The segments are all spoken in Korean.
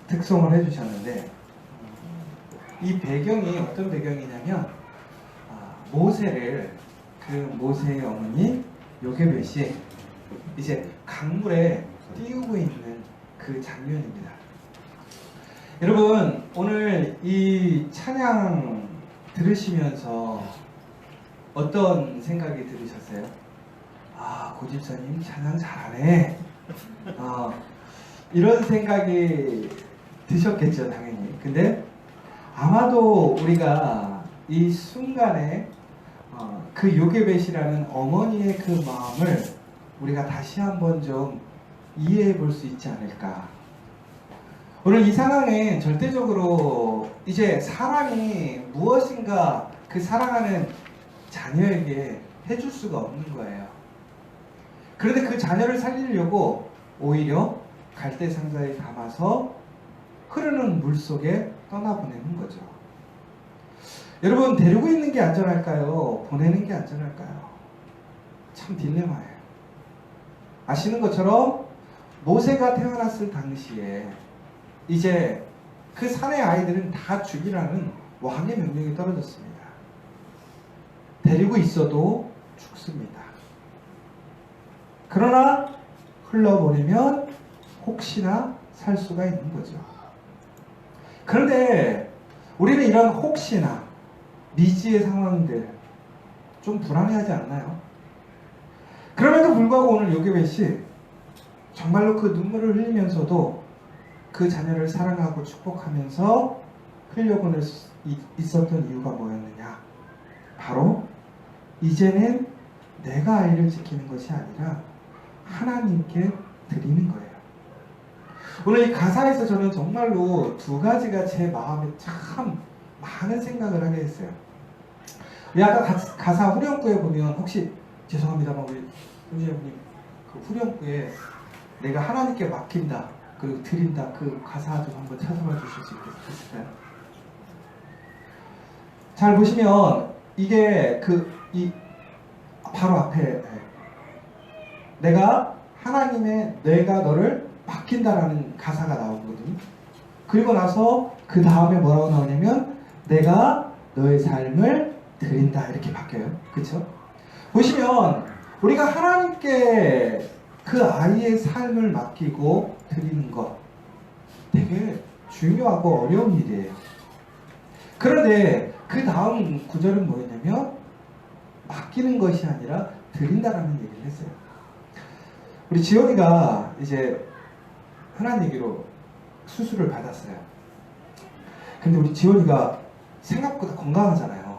특송을 해주셨는데 이 배경이 어떤 배경이냐면 모세를 그 모세의 어머니 요게벳이 이제 강물에 띄우고 있는 그 장면입니다. 여러분 오늘 이 찬양 들으시면서 어떤 생각이 들으셨어요? 고집사님 찬양 잘하네. 이런 생각이 드셨겠죠, 당연히. 근데 아마도 우리가 이 순간에 그 요게벳이라는 어머니의 그 마음을 우리가 다시 한번 좀 이해해 볼 수 있지 않을까. 오늘 이 상황에 절대적으로 이제 사람이 무엇인가 그 사랑하는 자녀에게 해줄 수가 없는 거예요. 그런데 그 자녀를 살리려고 오히려 갈대상자에 담아서 흐르는 물 속에 떠나보내는 거죠. 여러분, 데리고 있는 게 안전할까요? 보내는 게 안전할까요? 참 딜레마예요. 아시는 것처럼 모세가 태어났을 당시에 이제 그 산의 아이들은 다 죽이라는 왕의 명령이 떨어졌습니다. 데리고 있어도 죽습니다. 그러나 흘러보내면 혹시나 살 수가 있는 거죠. 그런데 우리는 이런 혹시나 미지의 상황들 좀 불안해하지 않나요? 그럼에도 불구하고 오늘 요게벳이 정말로 그 눈물을 흘리면서도 그 자녀를 사랑하고 축복하면서 흘려보낼 수 있었던 이유가 뭐였느냐? 바로 이제는 내가 아이를 지키는 것이 아니라 하나님께 드리는 거예요. 오늘 이 가사에서 저는 정말로 두 가지가 제 마음에 참 많은 생각을 하게 했어요. 아까 가사 후렴구에 보면 혹시 죄송합니다만 우리 형제님 그 후렴구에 내가 하나님께 맡긴다 그리고 드린다 그 가사 좀 한번 찾아봐 주실 수 있을까요? 잘 보시면 이게 바로 앞에 내가 너를 맡긴다라는 가사가 나오거든요. 그리고 나서 그 다음에 뭐라고 나오냐면 내가 너의 삶을 드린다 이렇게 바뀌어요. 그렇죠? 보시면 우리가 하나님께 그 아이의 삶을 맡기고 드리는 것 되게 중요하고 어려운 일이에요. 그런데 그 다음 구절은 뭐였냐면 맡기는 것이 아니라 드린다라는 얘기를 했어요. 우리 지원이가 이제 흔한 얘기로 수술을 받았어요. 근데 우리 지원이가 생각보다 건강하잖아요.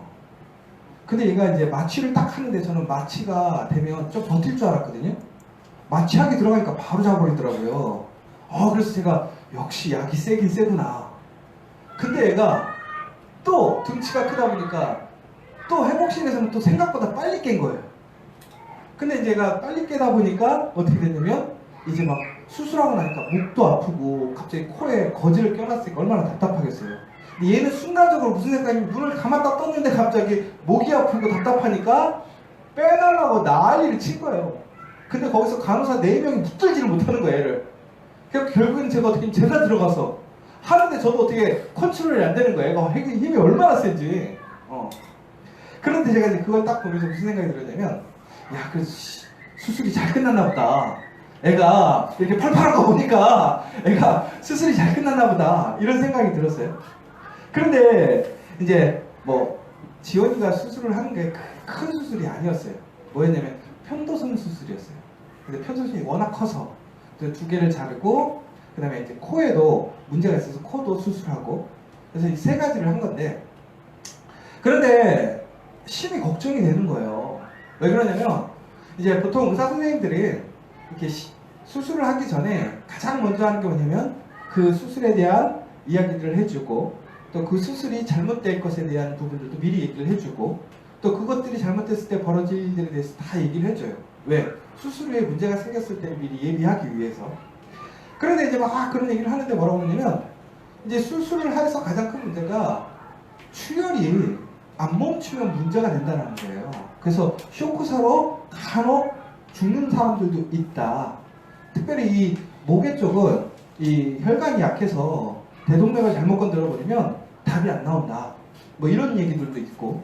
근데 얘가 이제 마취를 딱 하는데 저는 마취가 되면 좀 버틸 줄 알았거든요. 마취하게 들어가니까 바로 자버리더라고요. 그래서 제가 역시 약이 세긴 세구나. 근데 얘가 또 등치가 크다 보니까 또 회복실에서는 또 생각보다 빨리 깬 거예요. 근데 이제 얘가 빨리 깨다 보니까 어떻게 됐냐면 이제 막 수술하고 나니까 목도 아프고 갑자기 코에 거즈를 껴놨으니까 얼마나 답답하겠어요. 근데 얘는 순간적으로 무슨 생각이냐면 눈을 감았다 떴는데 갑자기 목이 아프고 답답하니까 빼달라고 난리를 친 거예요. 근데 거기서 간호사 4명이 붙들지를 못하는 거예요, 얘를. 그래서 결국엔 제가 어떻게 제가 들어가서 하는데 저도 어떻게 컨트롤이 안 되는 거예요. 힘이 얼마나 센지. 그런데 제가 이제 그걸 딱 보면서 무슨 생각이 들었냐면 그래서 수술이 잘 끝났나 보다. 애가 이렇게 팔팔한 거 보니까 애가 수술이 잘 끝났나 보다. 이런 생각이 들었어요. 그런데 이제 지원이가 수술을 하는 게 큰 수술이 아니었어요. 뭐였냐면 편도선 수술이었어요. 근데 편도선이 워낙 커서 2개를 자르고 그 다음에 이제 코에도 문제가 있어서 코도 수술하고 그래서 이 3가지를 한 건데 그런데 심히 걱정이 되는 거예요. 왜 그러냐면 이제 보통 의사 선생님들이 이렇게 수술을 하기 전에 가장 먼저 하는 게 뭐냐면 그 수술에 대한 이야기를 해주고 또 그 수술이 잘못될 것에 대한 부분들도 미리 얘기를 해주고 또 그것들이 잘못됐을 때 벌어질 일들에 대해서 다 얘기를 해줘요. 왜? 수술 후에 문제가 생겼을 때를 미리 예비하기 위해서. 그런데 이제 막 그런 얘기를 하는데 뭐라고 하냐면 이제 수술을 해서 가장 큰 문제가 출혈이 안 멈추면 문제가 된다는 거예요. 그래서 쇼크사로 간혹 죽는 사람들도 있다. 특별히 이 목의 쪽은 이 혈관이 약해서 대동맥을 잘못 건드려버리면 답이 안 나온다. 뭐 이런 얘기들도 있고.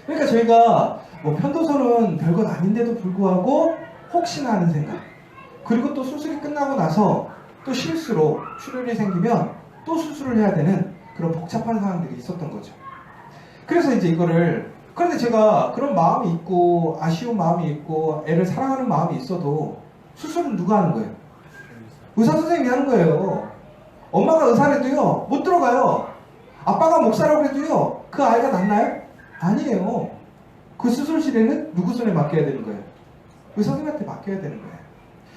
그러니까 저희가 뭐 편도선은 별것 아닌데도 불구하고 혹시나 하는 생각, 그리고 또 수술이 끝나고 나서 또 실수로 출혈이 생기면 또 수술을 해야 되는 그런 복잡한 상황들이 있었던 거죠. 그래서 이제 이거를, 그런데 제가 그런 마음이 있고 아쉬운 마음이 있고 애를 사랑하는 마음이 있어도 수술은 누가 하는 거예요? 의사 선생님이 하는 거예요. 엄마가 의사래도요 못 들어가요. 아빠가 목사라고 해도요 그 아이가 낫나요? 아니에요. 그 수술실에는 누구 손에 맡겨야 되는 거예요? 의사 선생님한테 맡겨야 되는 거예요.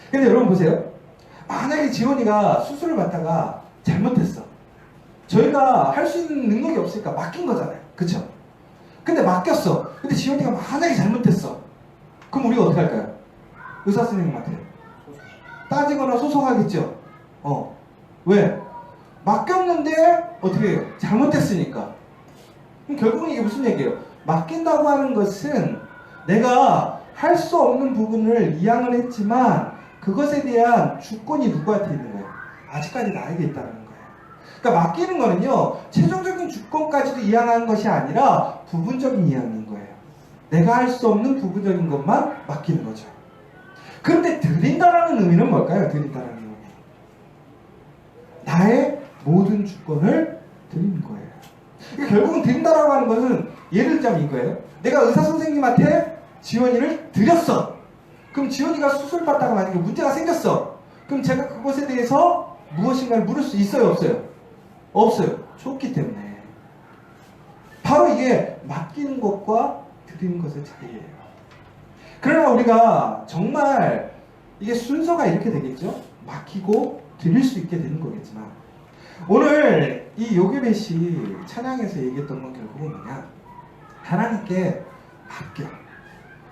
근데 여러분 보세요. 만약에 지원이가 수술을 받다가 잘못했어. 저희가 할 수 있는 능력이 없으니까 맡긴 거잖아요. 그쵸? 근데 맡겼어. 근데 지원이가 만약에 잘못했어. 그럼 우리가 어떻게 할까요? 의사 선생님한테 따지거나 소송하겠죠. 왜? 맡겼는데 어떻게 해요? 잘못했으니까. 그럼 결국은 이게 무슨 얘기예요? 맡긴다고 하는 것은 내가 할 수 없는 부분을 이양을 했지만 그것에 대한 주권이 누구한테 있는 거예요? 아직까지 나에게 있다는 거예요. 그러니까 맡기는 거는요 최종적인 주권까지도 이양하는 것이 아니라 부분적인 이양인 거예요. 내가 할 수 없는 부분적인 것만 맡기는 거죠. 그런데 드린다라는 의미는 뭘까요? 드린다라는 의미, 나의 모든 주권을 드리는 거예요. 그러니까 결국은 드린다라고 하는 것은 예를 들자면 이거예요. 내가 의사 선생님한테 지원이를 드렸어. 그럼 지원이가 수술 받다가 만약에 문제가 생겼어. 그럼 제가 그것에 대해서 무엇인가를 물을 수 있어요? 없어요? 없어요. 줬기 때문에. 바로 이게 맡기는 것과 드리는 것의 차이예요. 그러나 우리가 정말 이게 순서가 이렇게 되겠죠? 맡기고 드릴 수 있게 되는 거겠지만, 오늘 이 요괴벳이 찬양에서 얘기했던 건 결국은 뭐냐? 하나님께 맡겨.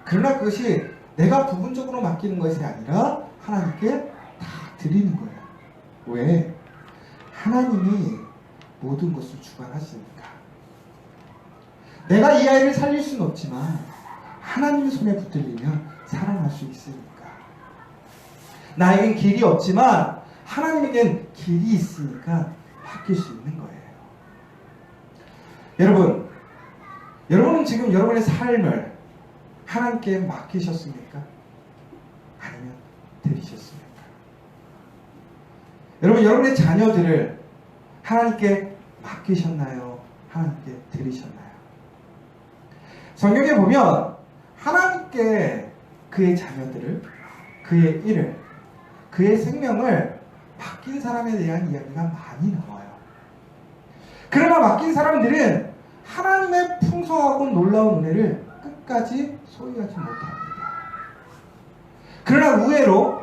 그러나 그것이 내가 부분적으로 맡기는 것이 아니라 하나님께 다 드리는 거예요. 왜? 하나님이 모든 것을 주관하시니까. 내가 이 아이를 살릴 수는 없지만 하나님의 손에 붙들리면 살아날 수 있으니까. 나에겐 길이 없지만 하나님에겐 길이 있으니까 맡길 수 있는 거예요. 여러분은 지금 여러분의 삶을 하나님께 맡기셨습니까? 아니면 드리셨습니까? 여러분의 자녀들을 하나님께 맡기셨나요? 하나님께 드리셨나요? 성경에 보면 하나님께 그의 자녀들을, 그의 일을, 그의 생명을 맡긴 사람에 대한 이야기가 많이 나와요. 그러나 맡긴 사람들은 하나님의 풍성하고 놀라운 은혜를 끝까지 소유하지 못합니다. 그러나 의외로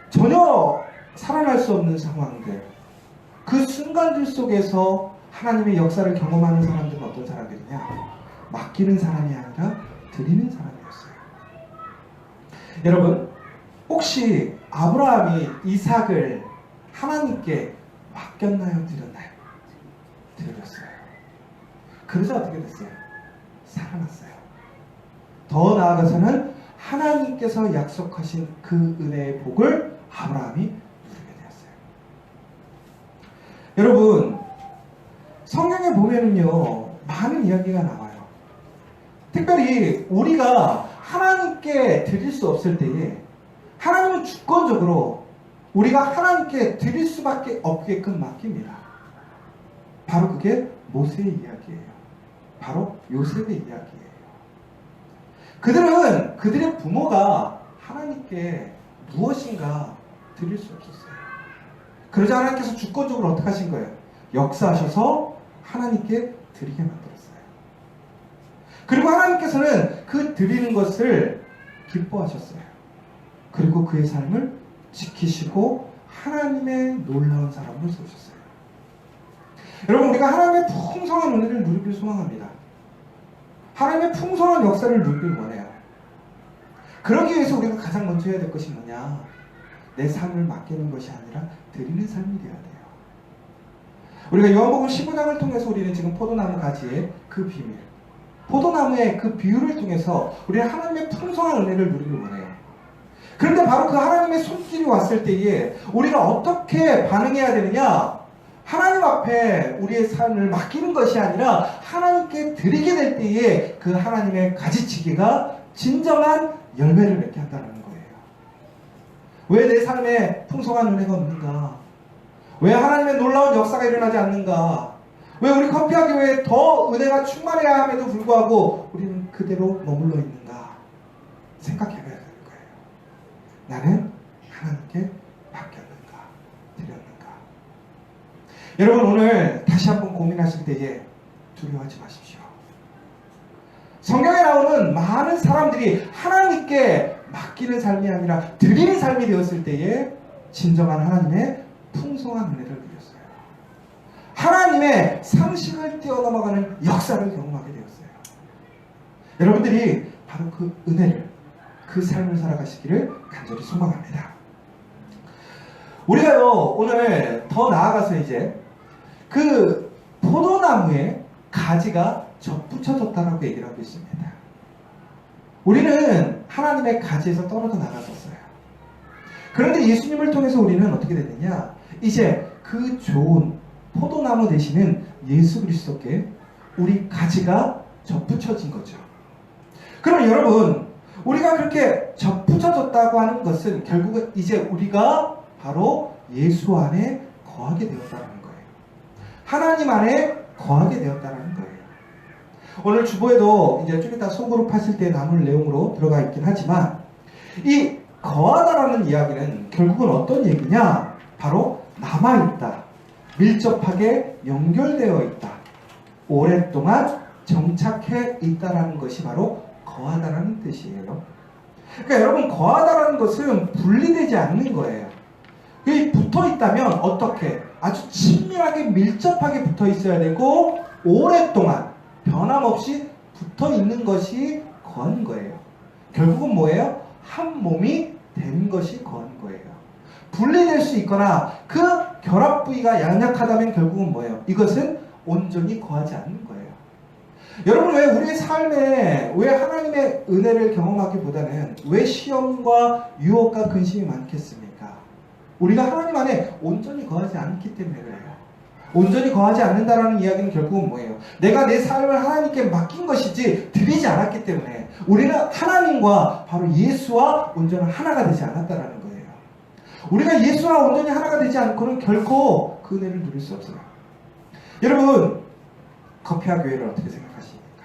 전혀 살아날 수 없는 상황들, 그 순간들 속에서 하나님의 역사를 경험하는 사람들은 어떤 사람들이냐? 맡기는 사람이 아니라 드리는 사람이었어요. 여러분, 혹시 아브라함이 이삭을 하나님께 맡겼나요? 드렸나요? 드렸어요. 그러자 어떻게 됐어요? 살아났어요. 더 나아가서는 하나님께서 약속하신 그 은혜의 복을 아브라함이 누리게 되었어요. 여러분, 성경에 보면은요 많은 이야기가 나와요. 특별히 우리가 하나님께 드릴 수 없을 때에 하나님은 주권적으로 우리가 하나님께 드릴 수밖에 없게끔 맡깁니다. 바로 그게 모세의 이야기예요. 바로 요셉의 이야기예요. 그들은 그들의 부모가 하나님께 무엇인가 드릴 수 없었어요. 그러자 하나님께서 주권적으로 어떻게 하신 거예요? 역사하셔서 하나님께 드리게 만들었어요. 그리고 하나님께서는 그 드리는 것을 기뻐하셨어요. 그리고 그의 삶을 지키시고 하나님의 놀라운 사람으로 세우셨어요. 여러분, 우리가 하나님의 풍성한 은혜를 누리길 소망합니다. 하나님의 풍성한 역사를 누리길 원해요. 그러기 위해서 우리가 가장 먼저 해야 될 것이 뭐냐? 내 삶을 맡기는 것이 아니라 드리는 삶이 되어야 돼요. 우리가 요한복음 15장을 통해서 우리는 지금 포도나무 가지의 그 비밀, 포도나무의 그 비유를 통해서 우리는 하나님의 풍성한 은혜를 누리길 원해요. 그런데 바로 그 하나님의 손길이 왔을 때에 우리가 어떻게 반응해야 되느냐? 하나님 앞에 우리의 삶을 맡기는 것이 아니라 하나님께 드리게 될 때에 그 하나님의 가지치기가 진정한 열매를 맺게 한다는 거예요. 왜 내 삶에 풍성한 은혜가 없는가? 왜 하나님의 놀라운 역사가 일어나지 않는가? 왜 우리 커피와 교회에 더 은혜가 충만해야 함에도 불구하고 우리는 그대로 머물러 있는가? 생각해봐야 되는 거예요. 나는 하나님께 맡겼는가? 드렸는가? 여러분, 오늘 다시 한번 고민하실 때에 두려워하지 마십시오. 성경에 나오는 많은 사람들이 하나님께 맡기는 삶이 아니라 드리는 삶이 되었을 때에 진정한 하나님의 풍성한 은혜를 누렸어요. 하나님의 상식을 뛰어넘어가는 역사를 경험하게 되었어요. 여러분들이 바로 그 은혜를, 그 삶을 살아가시기를 간절히 소망합니다. 우리가요, 오늘 더 나아가서 이제 그 포도나무에 가지가 접붙여졌다라고 얘기를 하고 있습니다. 우리는 하나님의 가지에서 떨어져 나갔었어요. 그런데 예수님을 통해서 우리는 어떻게 됐느냐? 이제 그 좋은 포도나무 되시는 예수 그리스도께 우리 가지가 접붙여진 거죠. 그럼 여러분, 우리가 그렇게 접붙여졌다고 하는 것은 결국은 이제 우리가 바로 예수 안에 거하게 되었다는 거예요. 하나님 안에 거하게 되었다는 거예요. 오늘 주보에도 이제 좀 이따 소그룹 하실 때 나눌 내용으로 들어가 있긴 하지만, 이 거하다라는 이야기는 결국은 어떤 얘기냐? 바로 남아있다, 밀접하게 연결되어 있다, 오랫동안 정착해 있다라는 것이 바로 거하다라는 뜻이에요. 그러니까 여러분, 거하다라는 것은 분리되지 않는 거예요. 이 붙어 있다면 어떻게? 아주 친밀하게 밀접하게 붙어 있어야 되고 오랫동안 변함없이 붙어 있는 것이 거하는 거예요. 결국은 뭐예요? 한 몸이 된 것이 거하는 거예요. 분리될 수 있거나 그 결합 부위가 양약하다면 결국은 뭐예요? 이것은 온전히 거하지 않는 거예요. 여러분, 왜 우리의 삶에 왜 하나님의 은혜를 경험하기보다는 왜 시험과 유혹과 근심이 많겠습니까? 우리가 하나님 안에 온전히 거하지 않기 때문에 그래요. 온전히 거하지 않는다라는 이야기는 결국은 뭐예요? 내가 내 삶을 하나님께 맡긴 것이지 드리지 않았기 때문에 우리는 하나님과 바로 예수와 온전한 하나가 되지 않았다라는 거예요. 우리가 예수와 온전히 하나가 되지 않고는 결코 그 은혜를 누릴 수 없어요. 여러분, 커피와 교회를 어떻게 생각하십니까?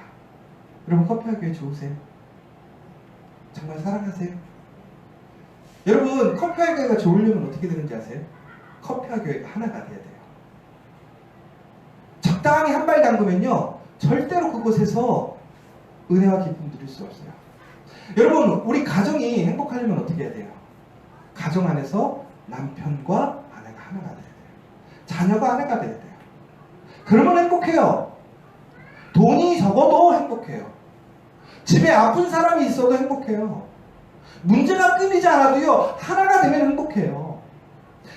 여러분, 커피와 교회 좋으세요? 정말 사랑하세요? 여러분, 커피와 교회가 좋으려면 어떻게 되는지 아세요? 커피와 교회가 하나가 돼야 돼요. 적당히 한 발 담그면요, 절대로 그곳에서 은혜와 기쁨 누릴 수 없어요. 여러분, 우리 가정이 행복하려면 어떻게 해야 돼요? 가정 안에서 남편과 아내가 하나가 돼야 돼요. 자녀가 하나가 돼야 돼요. 그러면 행복해요. 돈이 적어도 행복해요. 집에 아픈 사람이 있어도 행복해요. 문제가 끊이지 않아도요, 하나가 되면 행복해요.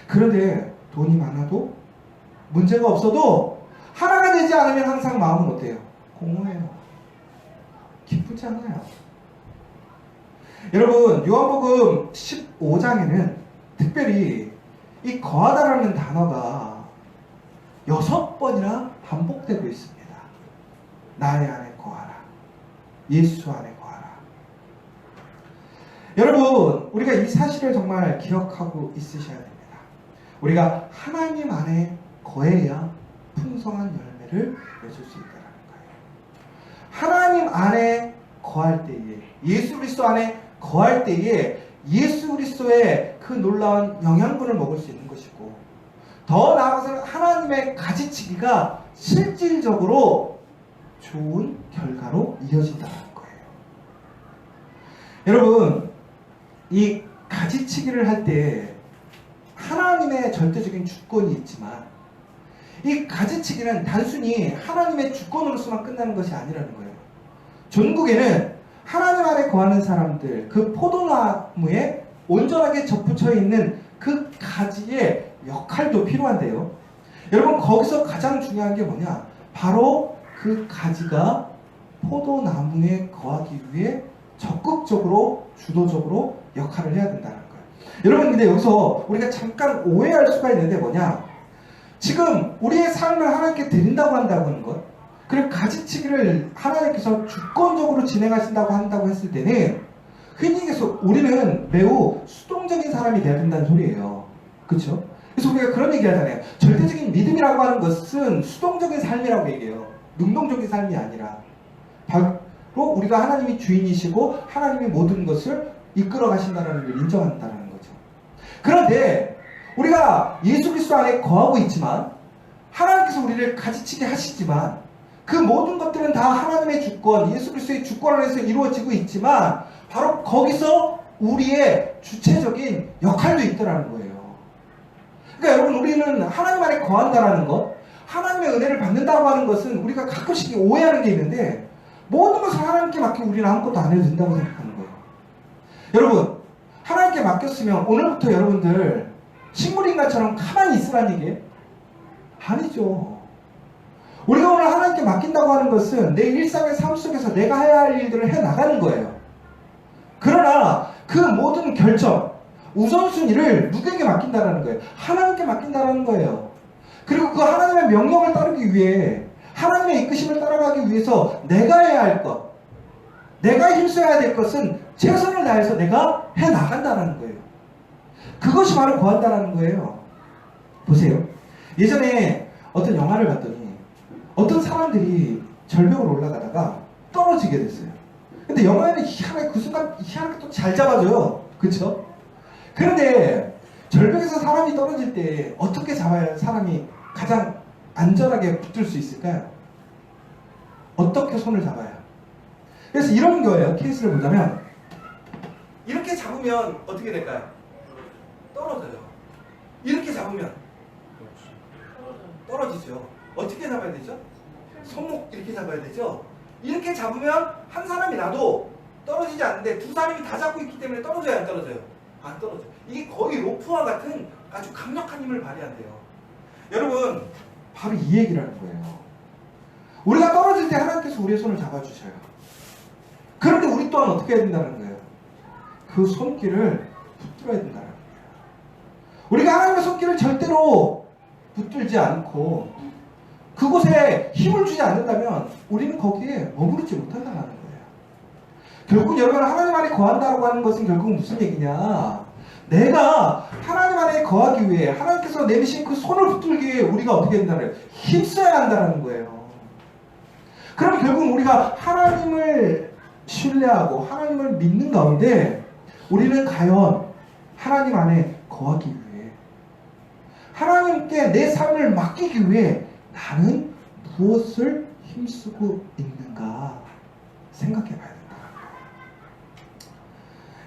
그런데 돈이 많아도 문제가 없어도 하나가 되지 않으면 항상 마음은 어때요? 공허해요. 기쁘지 않아요. 여러분, 요한복음 15장에는 특별히 이 거하다라는 단어가 6번이나 반복되고 있습니다. 나의 안에 거하라, 예수 안에 거하라. 여러분, 우리가 이 사실을 정말 기억하고 있으셔야 됩니다. 우리가 하나님 안에 거해야 풍성한 열매를 맺을 수 있다는 거예요. 하나님 안에 거할 때에, 예수 그리스도 안에 거할 때에 예수 그리스도의 그 놀라운 영양분을 먹을 수 있는 것이고, 더 나아가서는 하나님의 가지치기가 실질적으로 좋은 결과로 이어진다는 거예요. 여러분, 이 가지치기를 할 때 하나님의 절대적인 주권이 있지만 이 가지치기는 단순히 하나님의 주권으로서만 끝나는 것이 아니라는 거예요. 전국에는 하나님 안에 거하는 사람들, 그 포도나무에 온전하게 접붙여 있는 그 가지의 역할도 필요한데요. 여러분, 거기서 가장 중요한 게 뭐냐? 바로 그 가지가 포도나무에 거하기 위해 적극적으로, 주도적으로 역할을 해야 된다는 거예요. 여러분, 근데 여기서 우리가 잠깐 오해할 수가 있는데 뭐냐? 지금 우리의 삶을 하나님께 드린다고 한다고 하는 것, 그리고 가지치기를 하나님께서 주권적으로 진행하신다고 한다고 했을 때는 흔히 얘기해서 우리는 매우 수동적인 사람이 돼야 된다는 소리예요. 그렇죠? 그래서 우리가 그런 얘기 하잖아요. 절대적인 믿음이라고 하는 것은 수동적인 삶이라고 얘기해요. 능동적인 삶이 아니라 바로 우리가 하나님이 주인이시고 하나님이 모든 것을 이끌어 가신다는 걸 인정한다는 거죠. 그런데 우리가 예수 그리스도 안에 거하고 있지만 하나님께서 우리를 가지치게 하시지만 그 모든 것들은 다 하나님의 주권, 예수 그리스도의 주권 안에서 이루어지고 있지만 바로 거기서 우리의 주체적인 역할도 있더라는 거예요. 그러니까 여러분, 우리는 하나님 안에 거한다라는 것, 하나님의 은혜를 받는다고 하는 것은 우리가 가끔씩 오해하는 게 있는데 모든 것을 하나님께 맡기고 우리는 아무것도 안 해도 된다고 생각하는 거예요. 여러분, 하나님께 맡겼으면 오늘부터 여러분들 식물인간처럼 가만히 있으라는 얘기예요? 아니죠. 우리가 오늘 하나님께 맡긴다고 하는 것은 내 일상의 삶 속에서 내가 해야 할 일들을 해나가는 거예요. 그러나 그 모든 결정, 우선순위를 누구에게 맡긴다는 거예요? 하나님께 맡긴다는 거예요. 그리고 그 하나님의 명령을 따르기 위해, 하나님의 이끄심을 따라가기 위해서 내가 해야 할 것, 내가 힘써야 될 것은 최선을 다해서 내가 해나간다는 거예요. 그것이 바로 거한다는 거예요. 보세요. 예전에 어떤 영화를 봤더니 어떤 사람들이 절벽을 올라가다가 떨어지게 됐어요. 근데 영화에는 희한하게 그 순간 희한하게 또 잘 잡아줘요. 그쵸? 그런데 절벽에서 사람이 떨어질 때 어떻게 잡아야 사람이 가장 안전하게 붙들 수 있을까요? 어떻게 손을 잡아야? 그래서 이런 거예요. 케이스를 보자면 이렇게 잡으면 어떻게 될까요? 떨어져요. 이렇게 잡으면 떨어지죠. 어떻게 잡아야 되죠? 손목 이렇게 잡아야 되죠? 이렇게 잡으면 한 사람이 나도 떨어지지 않는데 두 사람이 다 잡고 있기 때문에 떨어져요, 안 떨어져요? 안 떨어져요. 이게 거의 로프와 같은 아주 강력한 힘을 발휘한대요. 여러분, 바로 이 얘기를 하는 거예요. 우리가 떨어질 때 하나님께서 우리의 손을 잡아주셔요. 그런데 우리 또한 어떻게 해야 된다는 거예요? 그 손길을 붙들어야 된다는 거예요. 우리가 하나님의 손길을 절대로 붙들지 않고 그곳에 힘을 주지 않는다면 우리는 거기에 머무르지 못한다는 거예요. 결국 여러분, 하나님 안에 거한다고 하는 것은 결국 무슨 얘기냐? 내가 하나님 안에 거하기 위해 하나님께서 내미신 그 손을 붙들기 위해 우리가 어떻게 된다는 거예요? 힘써야 한다는 거예요. 그럼 결국 우리가 하나님을 신뢰하고 하나님을 믿는 가운데 우리는 과연 하나님 안에 거하기 위해, 하나님께 내 삶을 맡기기 위해 나는 무엇을 힘쓰고 있는가 생각해 봐야 된다.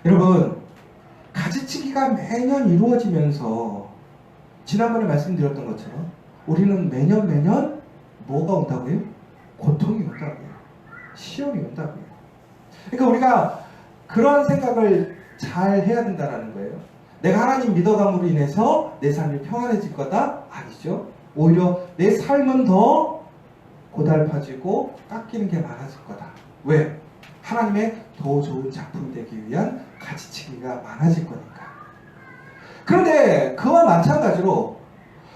여러분, 가지치기가 매년 이루어지면서 지난번에 말씀드렸던 것처럼 우리는 매년 뭐가 온다고요? 고통이 온다고요. 시험이 온다고요. 그러니까 우리가 그런 생각을 잘 해야 된다는 거예요. 내가 하나님 믿어감으로 인해서 내 삶이 평안해질 거다? 아니죠. 오히려 내 삶은 더 고달파지고 깎이는 게 많아질 거다. 왜? 하나님의 더 좋은 작품이 되기 위한 가지치기가 많아질 거니까. 그런데 그와 마찬가지로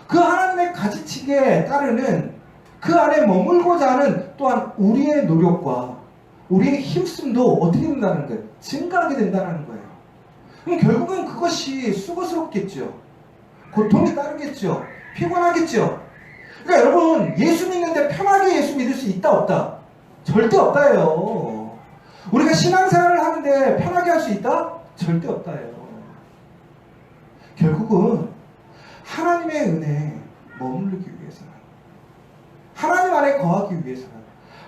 그 하나님의 가지치기에 따르는 그 안에 머물고자 하는 또한 우리의 노력과 우리의 힘씀도 어떻게 된다는 거예요? 증가하게 된다는 거예요. 그럼 결국은 그것이 수고스럽겠죠. 고통이 따르겠죠. 피곤하겠죠. 그러니까 여러분, 예수 믿는데 편하게 예수 믿을 수 있다 없다? 절대 없다예요. 우리가 신앙생활을 하는데 편하게 할 수 있다? 절대 없다예요. 결국은 하나님의 은혜에 머무르기 위해서는, 하나님 안에 거하기 위해서는,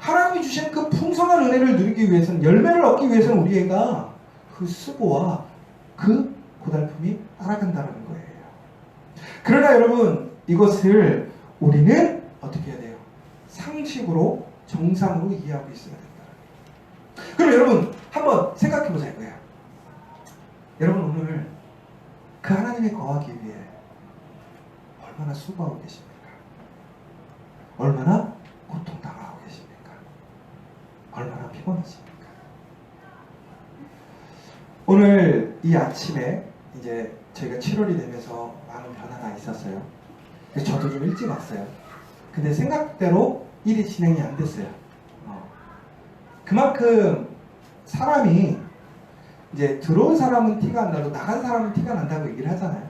하나님이 주신 그 풍성한 은혜를 누리기 위해서는, 열매를 얻기 위해서는 우리가 그 수고와 그 고달픔이 따라간다는 거예요. 그러나 여러분, 이것을 우리는 어떻게 해야 돼요? 상식으로, 정상으로 이해하고 있어야 된다. 그럼 여러분, 한번 생각해 보자 이거예요. 여러분, 오늘 그 하나님에 거하기 위해 얼마나 수고하고 계십니까? 얼마나 고통당하고 계십니까? 얼마나 피곤하십니까? 오늘 이 아침에 이제 저희가 7월이 되면서 많은 변화가 있었어요. 근데 저도 좀 일찍 왔어요. 근데 생각대로 일이 진행이 안 됐어요. 그만큼 사람이 이제 들어온 사람은 티가 안 나도 나간 사람은 티가 난다고 얘기를 하잖아요.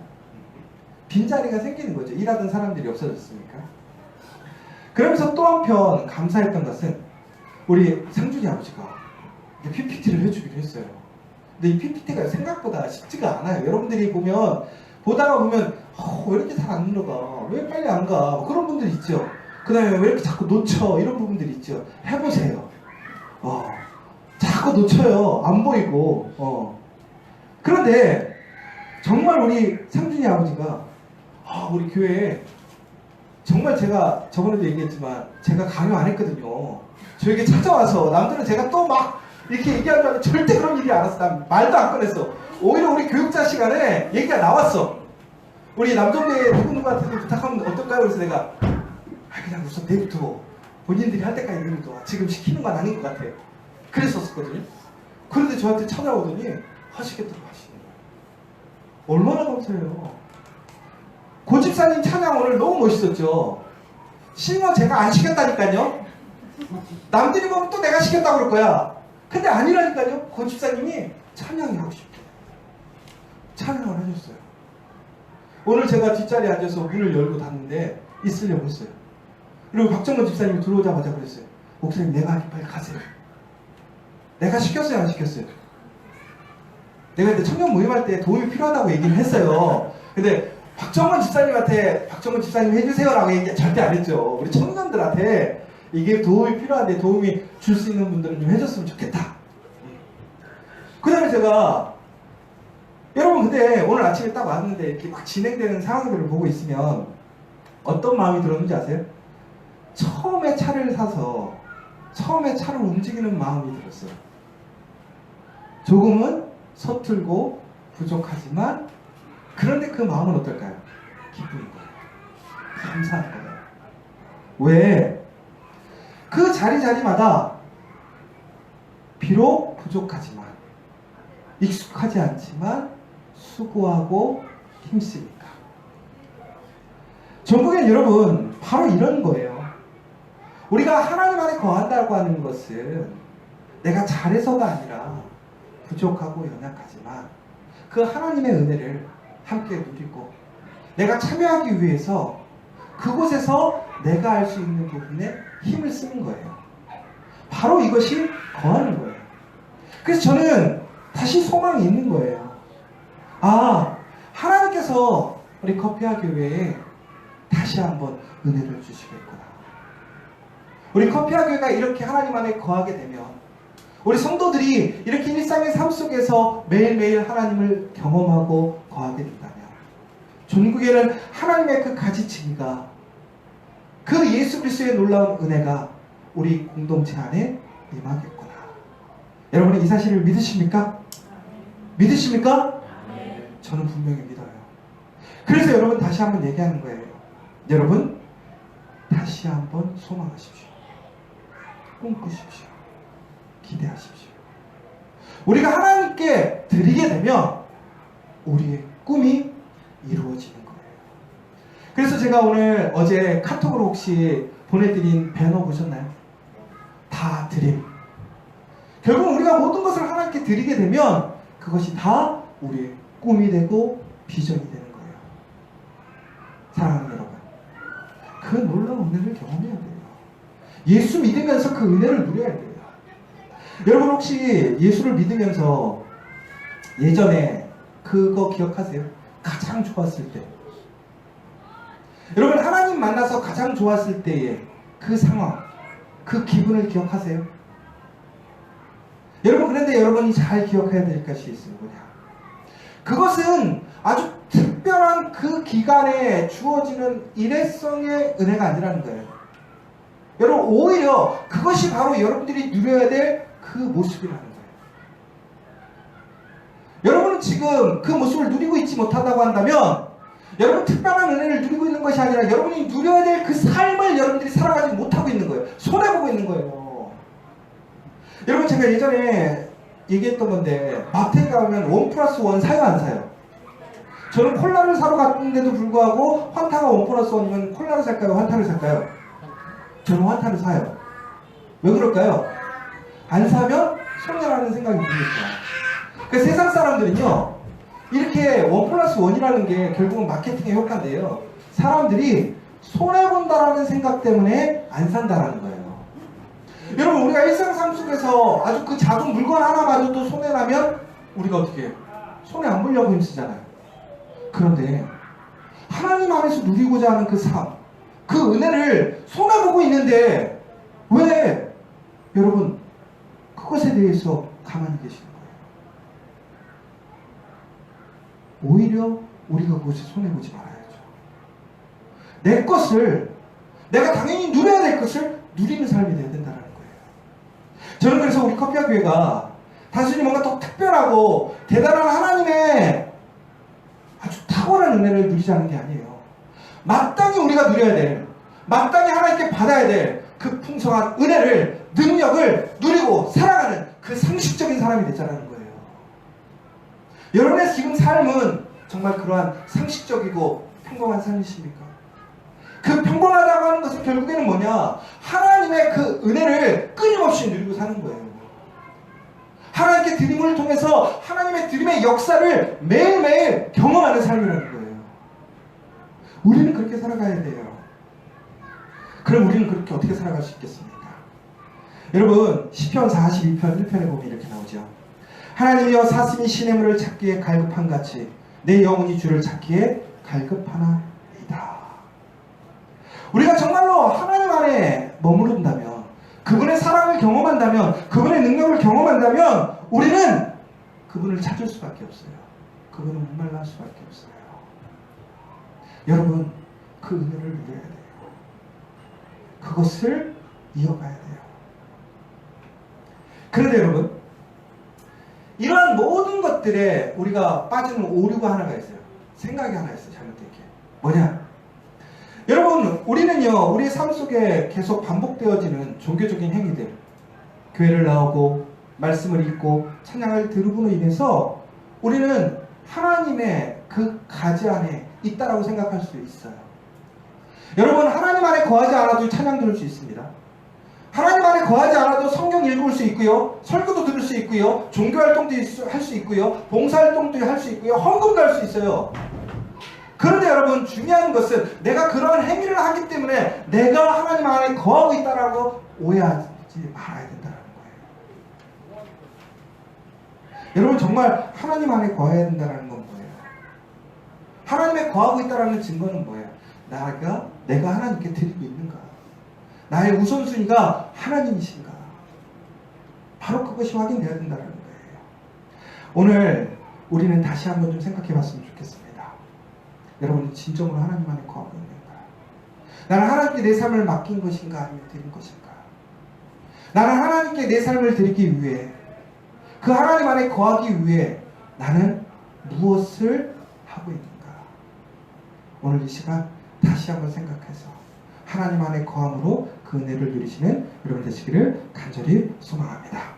빈자리가 생기는 거죠. 일하던 사람들이 없어졌으니까. 그러면서 또 한편 감사했던 것은 우리 상준이 아버지가 PPT를 해주기로 했어요. 근데 이 PPT가 생각보다 쉽지가 않아요. 여러분들이 보다가 보면 왜 이렇게 잘 안 들어가? 왜 빨리 안 가? 뭐 그런 분들 있죠. 그 다음에 왜 이렇게 자꾸 놓쳐? 이런 부분들이 있죠. 해보세요. 자꾸 놓쳐요. 안 보이고. 그런데 정말 우리 상준이 아버지가 우리 교회에 정말 제가 저번에도 얘기했지만 제가 강요 안 했거든요. 저에게 찾아와서 남들은 제가 또 막 이렇게 얘기하는 줄 알았는데 절대 그런 일이 안 왔어. 난 말도 안 꺼냈어. 오히려 우리 교육자 시간에 얘기가 나왔어. 우리 남정대 누구누구한테 부탁하면 어떨까요? 그래서 내가 그냥 우선 내부터 본인들이 할 때까지 내부터 지금 시키는 건 아닌 것 같아. 그랬었거든요. 그런데 저한테 찾아오더니 하시겠다고 하시는 거예요. 얼마나 감사해요. 고집사님 찬양 오늘 너무 멋있었죠. 신고 제가 안 시켰다니까요. 남들이 보면 또 내가 시켰다고 그럴 거야. 근데 아니라니까요. 고집사님이 찬양이 하고 싶대요. 찬양을 해줬어요. 오늘 제가 뒷자리에 앉아서 문을 열고 닫는데 있으려고 했어요. 그리고 박정건 집사님이 들어오자마자 그랬어요. 목사님 내가 하니 빨리 가세요. 내가 시켰어요 안 시켰어요? 내가 그때 청년 모임할 때 도움이 필요하다고 얘기를 했어요. 근데 박정건 집사님한테 박정건 집사님 해주세요라고 얘기 절대 안 했죠. 우리 청년들한테 이게 도움이 필요한데 도움이 줄 수 있는 분들은 좀 해줬으면 좋겠다. 그 다음에 제가 여러분 근데 오늘 아침에 딱 왔는데 이렇게 막 진행되는 상황들을 보고 있으면 어떤 마음이 들었는지 아세요? 처음에 차를 사서 처음에 차를 움직이는 마음이 들었어요. 조금은 서툴고 부족하지만 그런데 그 마음은 어떨까요? 기쁜 거예요. 감사한 거예요. 왜? 그 자리자리마다 비록 부족하지만 익숙하지 않지만 수고하고 힘쓰니까. 전국에 여러분 바로 이런 거예요. 우리가 하나님 안에 거한다고 하는 것은 내가 잘해서가 아니라 부족하고 연약하지만 그 하나님의 은혜를 함께 누리고 내가 참여하기 위해서 그곳에서 내가 할 수 있는 부분에 힘을 쓰는 거예요. 바로 이것이 거하는 거예요. 그래서 저는 다시 소망이 있는 거예요. 하나님께서 우리 커피와 교회에 다시 한번 은혜를 주시겠구나. 우리 커피와 교회가 이렇게 하나님 안에 거하게 되면 우리 성도들이 이렇게 일상의 삶 속에서 매일매일 하나님을 경험하고 거하게 된다면 전국에는 하나님의 그 가지치기가 그 예수 그리스도의 놀라운 은혜가 우리 공동체 안에 임하겠구나. 여러분은 이 사실을 믿으십니까? 믿으십니까? 저는 분명히 믿어요. 그래서 여러분 다시 한번 얘기하는 거예요. 여러분 다시 한번 소망하십시오. 꿈꾸십시오. 기대하십시오. 우리가 하나님께 드리게 되면 우리의 꿈이 이루어지는 거예요. 그래서 제가 오늘 어제 카톡으로 혹시 보내드린 배너 보셨나요? 다 드림. 결국 우리가 모든 것을 하나님께 드리게 되면 그것이 다 우리의 꿈이 되고 비전이 되는 거예요. 사랑하는 여러분, 그 놀라운 은혜를 경험해야 돼요. 예수 믿으면서 그 은혜를 누려야 돼요. 여러분 혹시 예수를 믿으면서 예전에 그거 기억하세요? 가장 좋았을 때. 여러분 하나님 만나서 가장 좋았을 때의 그 상황, 그 기분을 기억하세요? 여러분 그런데 여러분이 잘 기억해야 될 것이 있습니다. 그것은 아주 특별한 그 기간에 주어지는 일회성의 은혜가 아니라는 거예요. 여러분 오히려 그것이 바로 여러분들이 누려야 될 그 모습이라는 거예요. 여러분은 지금 그 모습을 누리고 있지 못한다고 한다면 여러분 특별한 은혜를 누리고 있는 것이 아니라 여러분이 누려야 될 그 삶을 여러분들이 살아가지 못하고 있는 거예요. 손해보고 있는 거예요. 여러분 제가 예전에 얘기했던 건데 마트에 가면 1+1 사요 안 사요? 저는 콜라를 사러 갔는데도 불구하고 환타가 1+1이면 콜라를 살까요? 환타를 살까요? 저는 환타를 사요. 왜 그럴까요? 안 사면 손해라는 생각이 드니까. 그 세상 사람들은요, 이렇게 1+1이라는 게 결국은 마케팅의 효과인데요. 사람들이 손해본다라는 생각 때문에 안 산다라는 거예요. 여러분, 우리가 일상 삶 속에서 아주 그 작은 물건 하나마저도 손해나면 우리가 어떻게 해요? 손해 안 보려고 힘쓰잖아요. 그런데 하나님 안에서 누리고자 하는 그 삶, 그 은혜를 손해보고 있는데 왜 여러분 그것에 대해서 가만히 계시는 거예요? 오히려 우리가 그것에 손해보지 말아야죠. 내 것을, 내가 당연히 누려야 될 것을 누리는 삶이 되어야 된다는 거예요. 저는 그래서 우리 커피와 교회가 단순히 뭔가 더 특별하고 대단한 하나님의 아주 탁월한 은혜를 누리자는 게 아니에요. 마땅히 우리가 누려야 될, 마땅히 하나님께 받아야 될 그 풍성한 은혜를, 능력을 누리고 살아가는 그 상식적인 사람이 됐자는 거예요. 여러분의 지금 삶은 정말 그러한 상식적이고 평범한 삶이십니까? 그 평범하다고 하는 것은 결국에는 뭐냐? 하나님의 그 은혜를 끊임없이 누리고 사는 거예요. 하나님께 드림을 통해서 하나님의 드림의 역사를 매일매일 경험하는 삶이라는 거예요. 우리는 그렇게 살아가야 돼요. 그럼 우리는 그렇게 어떻게 살아갈 수 있겠습니까? 여러분, 시편 42편 1편에 보면 이렇게 나오죠. 하나님이여 사슴이 시냇물을 찾기에 갈급한 같이 내 영혼이 주를 찾기에 갈급하나이다. 우리가 정말로 하나님 안에 머무른다면, 그분의 사랑을 경험한다면, 그분의 능력을 경험한다면 우리는 그분을 찾을 수밖에 없어요. 그분은 목말라 수밖에 없어요. 여러분, 그 은혜를 누려야 돼요. 그것을 이어가야 돼요. 그런데 여러분, 이러한 모든 것들에 우리가 빠지는 오류가 하나가 있어요. 생각이 하나 있어요. 잘못된 게. 뭐냐? 여러분, 우리는요, 우리의 삶 속에 계속 반복되어지는 종교적인 행위들, 교회를 나오고 말씀을 읽고 찬양을 들음으로 인해서 우리는 하나님의 그 가지 안에 있다라고 생각할 수 있어요. 여러분, 하나님 안에 거하지 않아도 찬양 들을 수 있습니다. 하나님 안에 거하지 않아도 성경 읽을 수 있고요, 설교도 들을 수 있고요, 종교활동도 할 수 있고요, 봉사활동도 할 수 있고요, 헌금도 할 수 있어요. 그런데 여러분, 중요한 것은 내가 그러한 행위를 하기 때문에 내가 하나님 안에 거하고 있다라고 오해하지 말아야 된다는 거예요. 여러분, 정말 하나님 안에 거해야 된다는 건 뭐예요? 하나님에 거하고 있다는 증거는 뭐예요? 내가 하나님께 드리고 있는가? 나의 우선순위가 하나님이신가? 바로 그것이 확인되어야 된다는 거예요. 오늘 우리는 다시 한번 좀 생각해 봤으면 좋겠습니다. 여러분은 진정으로 하나님 안에 거하고 있는가? 나는 하나님께 내 삶을 맡긴 것인가? 아니면 드린 것인가? 나는 하나님께 내 삶을 드리기 위해, 그 하나님 안에 거하기 위해 나는 무엇을 하고 있는가? 오늘 이 시간 다시 한번 생각해서 하나님 안에 거함으로 그 은혜를 누리시는 여러분 되시기를 간절히 소망합니다.